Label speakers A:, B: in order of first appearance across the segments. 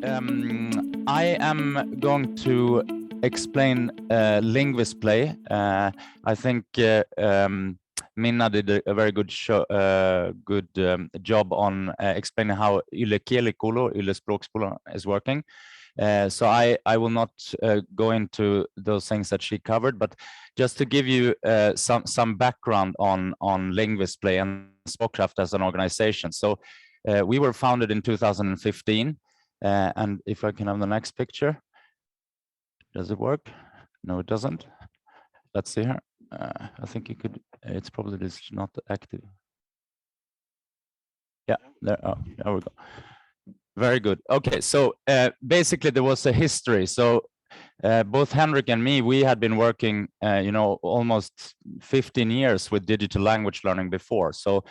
A: I am going to explain LingvisPlay. I think Minna did a very good job on explaining how Yle Kielikoulu, Yle Språkskola, is working. So I will not go into those things that she covered, but just to give you some background on LingvisPlay and Språkkraft as an organization. So we were founded in 2015, and if I can have the next picture. Does it work? No, it doesn't. Let's see here. I think you could. It's probably just not active. Yeah, there. Oh, there we go. Very good. Okay, so basically there was a history. So both Henrik and me, we had been working, almost 15 years with digital language learning before. So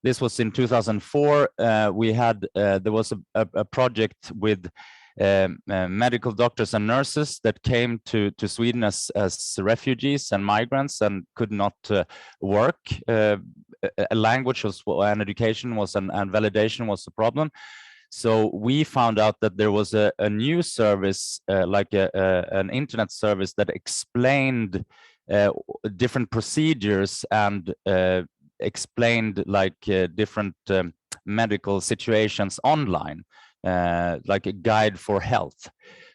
A: this was in 2004. We had there was a project with medical doctors and nurses that came to Sweden as refugees and migrants and could not work. A language was, and education was, and validation was the problem. So we found out that there was a new service, like an internet service that explained different procedures and explained like different medical situations online, like a guide for health.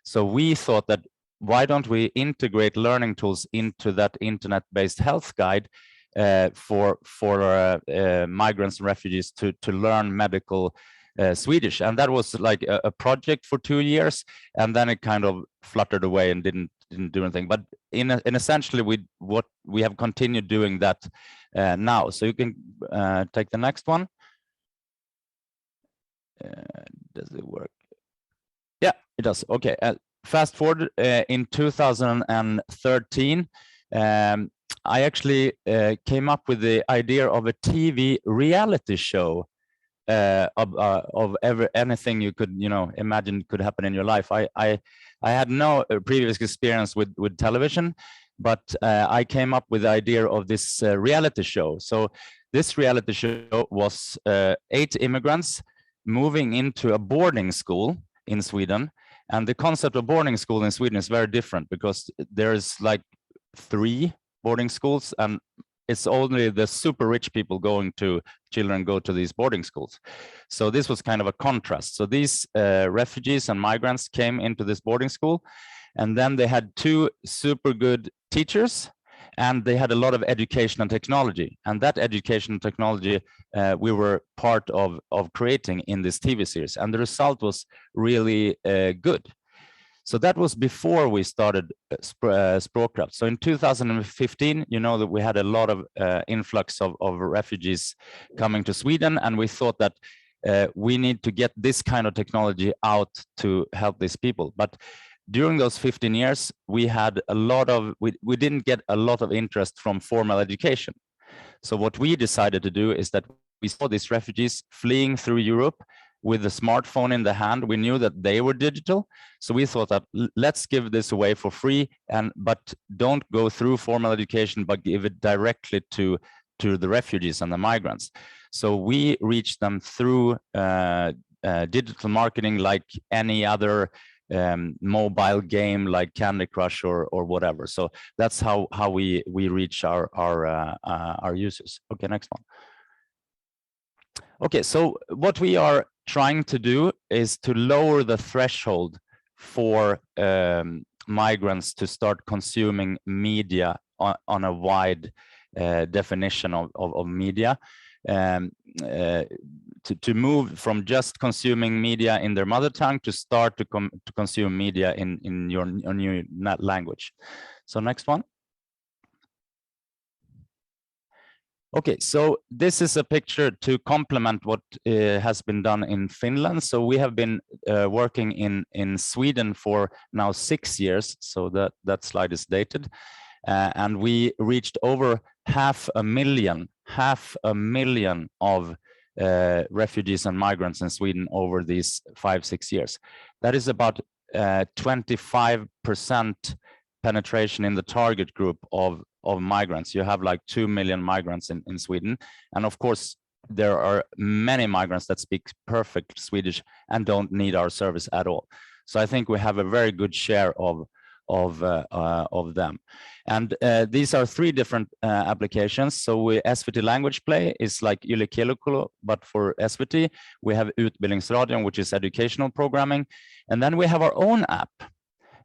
A: So we thought that why don't we integrate learning tools into that internet-based health guide for migrants and refugees to learn medical Swedish. And that was like a project for 2 years, and then it kind of fluttered away and didn't do anything. But in essentially we have continued doing that now. So you can take the next one. Does it work? Yeah, it does. Okay. Fast forward in 2013, I actually came up with the idea of a TV reality show of anything you could imagine could happen in your life. I had no previous experience with television, but I came up with the idea of this reality show. So this reality show was 8 immigrants moving into a boarding school in Sweden. And the concept of boarding school in Sweden is very different because there's like 3 boarding schools, and it's only the super rich people children go to these boarding schools. So this was kind of a contrast. So these refugees and migrants came into this boarding school, and then they had 2 super good teachers, and they had a lot of education and technology. And that education and technology we were part of creating in this TV series. And the result was really good. So that was before we started Språkkraft. So in 2015, you know that we had a lot of influx of refugees coming to Sweden, and we thought that we need to get this kind of technology out to help these people. But during those 15 years, we had a lot of, we didn't get a lot of interest from formal education. So what we decided to do is that we saw these refugees fleeing through Europe with a smartphone in the hand. We knew that they were digital. So we thought that let's give this away for free, but don't go through formal education, but give it directly to the refugees and the migrants. So we reached them through digital marketing, like any other mobile game like Candy Crush or whatever. So that's how we reach our users. Okay, next one. Okay, so what we are trying to do is to lower the threshold for migrants to start consuming media on a wide definition of media, to move from just consuming media in their mother tongue to start to consume media in your new language. So next one. Okay, so this is a picture to complement what has been done in Finland. So we have been working in Sweden for now 6 years. So that slide is dated, and we reached over 500,000 of refugees and migrants in Sweden over these 5-6 years. That is about 25% penetration in the target group of migrants. You have like 2 million migrants in Sweden, and of course there are many migrants that speak perfect Swedish and don't need our service at all. So I think we have a very good share of them. And these are 3 different applications. So SVT LangaugePlay is like Yle Kielikulo, but for SVT. We have Utbildningsradion, which is educational programming. And then we have our own app.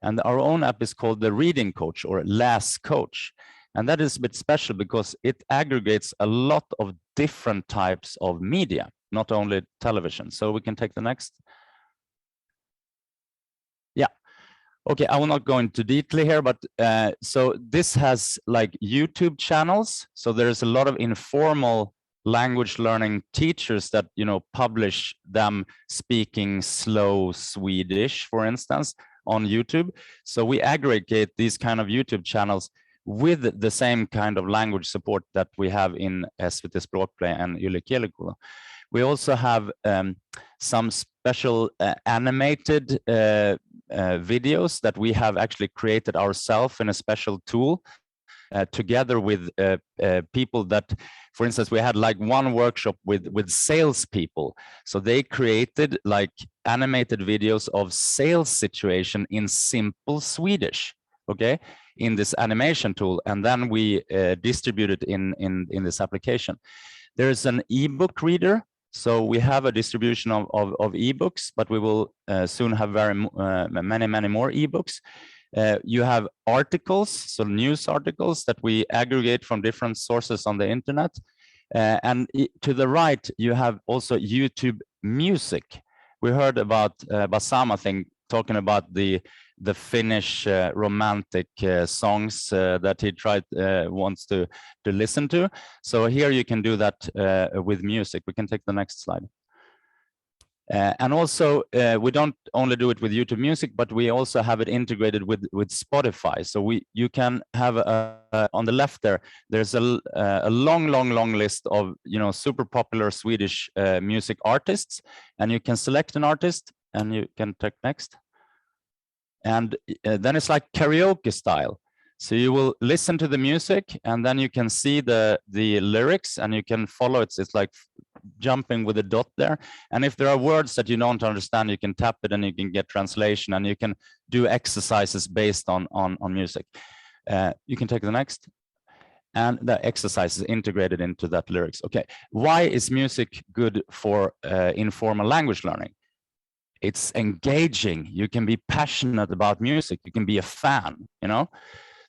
A: And our own app is called the Reading Coach, or Läs Coach. And that is a bit special because it aggregates a lot of different types of media, not only television. So we can take the next. Yeah. Okay, I will not go into detail here, but so this has like YouTube channels. So there's a lot of informal language learning teachers that, you know, publish them speaking slow Swedish, for instance, on YouTube. So we aggregate these kind of YouTube channels with the same kind of language support that we have in SVT Språkkraft and Yle Kielikulo. We also have some special animated videos that we have actually created ourselves in a special tool together with people that, for instance, we had like one workshop with salespeople. So they created like animated videos of sales situation in simple Swedish, okay, in this animation tool, and then we distribute it in this application. There is an ebook reader. So we have a distribution of ebooks, but we will soon have many more ebooks. You have articles, so news articles that we aggregate from different sources on the internet. And to the right, you have also YouTube music. We heard about Basama thing, talking about the Finnish romantic songs that he wants to listen to. So here you can do that with music. We can take the next slide. And also, we don't only do it with YouTube Music, but we also have it integrated with Spotify. So you can have on the left there's a long list of, you know, super popular Swedish music artists, and you can select an artist, and you can take next. And then it's like karaoke style. So you will listen to the music, and then you can see the lyrics, and you can follow it. It's like jumping with a dot there. And if there are words that you don't understand, you can tap it and you can get translation, and you can do exercises based on music. You can take the next. And the exercise is integrated into that lyrics. Okay, why is music good for informal language learning? It's engaging. You can be passionate about music. You can be a fan, you know?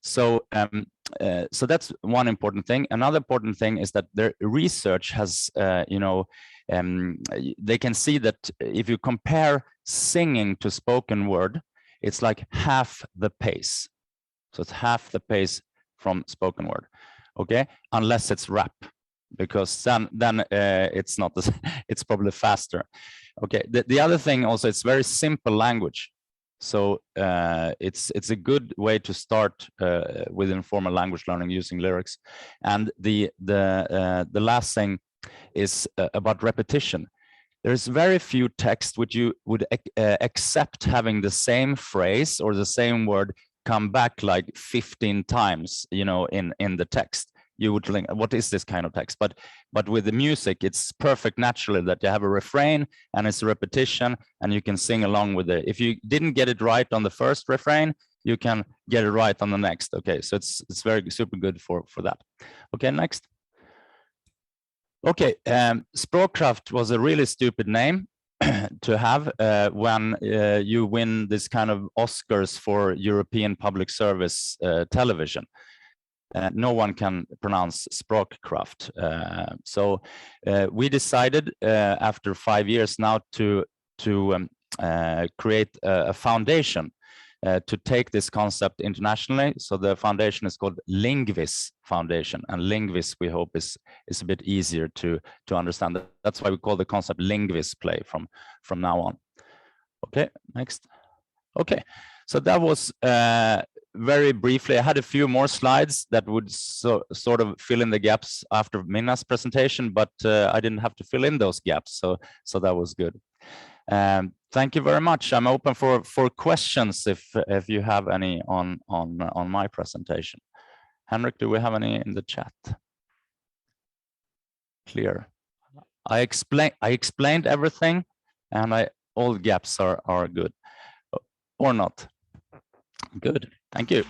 A: So so that's one important thing. Another important thing is that their research has, you know, they can see that if you compare singing to spoken word, it's like half the pace. So it's half the pace from spoken word, okay? Unless it's rap, because then it's not this, it's probably faster. Okay, the other thing also, it's very simple language. So it's a good way to start with informal language learning using lyrics. And the last thing is about repetition. There's very few texts which you would accept having the same phrase or the same word come back like 15 times, you know, in the text. You would think, what is this kind of text? But with the music, it's perfect naturally that you have a refrain and it's a repetition, and you can sing along with it. If you didn't get it right on the first refrain, you can get it right on the next. Okay, so it's very super good for that. Okay, next. Okay, Språkkraft was a really stupid name to have when you win this kind of Oscars for European public service television. No one can pronounce Språkkraft. So we decided after 5 years now to create a foundation to take this concept internationally. So the foundation is called Lingvis Foundation, and Lingvis we hope is a bit easier to understand. That's why we call the concept LingvisPlay from now on. Okay, next. Okay, so that was very briefly. I had a few more slides that would sort of fill in the gaps after Minna's presentation, but I didn't have to fill in those gaps, so that was good. Thank you very much. I'm open for questions if you have any on my presentation. Henrik, do we have any in the chat? Clear. I explained everything, and all gaps are good or not. Good. Thank you.